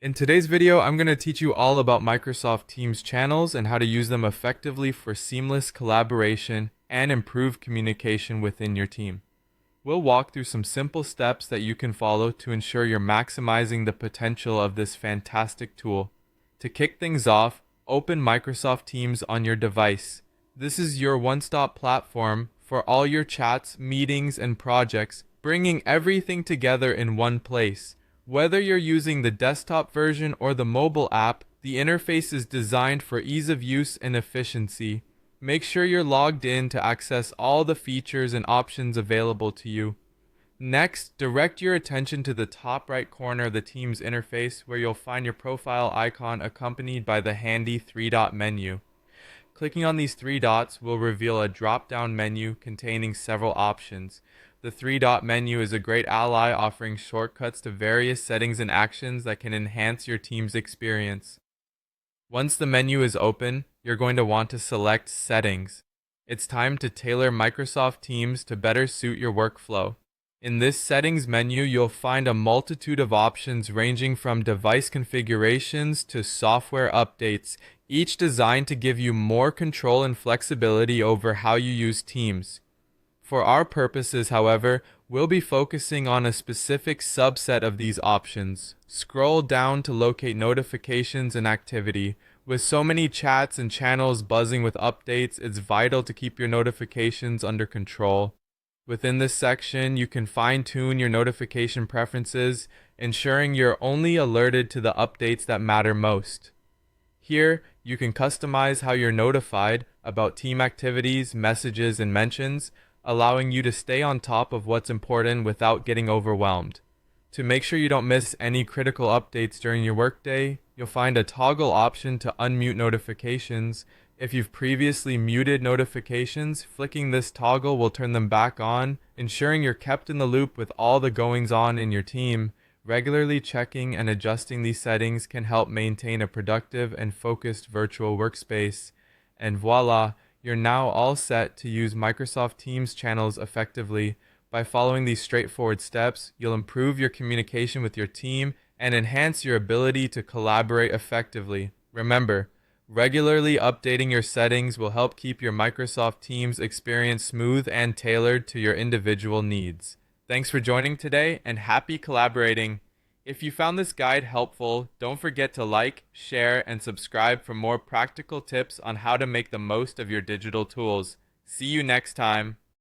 In today's video, I'm going to teach you all about Microsoft Teams channels and how to use them effectively for seamless collaboration and improved communication within your team. We'll walk through some simple steps that you can follow to ensure you're maximizing the potential of this fantastic tool. To kick things off, open Microsoft Teams on your device. This is your one-stop platform for all your chats, meetings, and projects, bringing everything together in one place. Whether you're using the desktop version or the mobile app, the interface is designed for ease of use and efficiency. Make sure you're logged in to access all the features and options available to you. Next, direct your attention to the top right corner of the Teams interface where you'll find your profile icon accompanied by the handy three-dot menu. Clicking on these three dots will reveal a drop-down menu containing several options. The three-dot menu is a great ally, offering shortcuts to various settings and actions that can enhance your team's experience. Once the menu is open, you're going to want to select Settings. It's time to tailor Microsoft Teams to better suit your workflow. In this Settings menu, you'll find a multitude of options ranging from device configurations to software updates, each designed to give you more control and flexibility over how you use Teams. For our purposes, however, we'll be focusing on a specific subset of these options. Scroll down to locate notifications and activity. With so many chats and channels buzzing with updates, it's vital to keep your notifications under control. Within this section, you can fine-tune your notification preferences, ensuring you're only alerted to the updates that matter most. Here, you can customize how you're notified about team activities, messages, and mentions, allowing you to stay on top of what's important without getting overwhelmed. To make sure you don't miss any critical updates during your workday, you'll find a toggle option to unmute notifications. If you've previously muted notifications, flicking this toggle will turn them back on, ensuring you're kept in the loop with all the goings-on in your team. Regularly checking and adjusting these settings can help maintain a productive and focused virtual workspace. And voila! You're now all set to use Microsoft Teams channels effectively. By following these straightforward steps, you'll improve your communication with your team and enhance your ability to collaborate effectively. Remember, regularly updating your settings will help keep your Microsoft Teams experience smooth and tailored to your individual needs. Thanks for joining today and happy collaborating. If you found this guide helpful, don't forget to like, share, and subscribe for more practical tips on how to make the most of your digital tools. See you next time.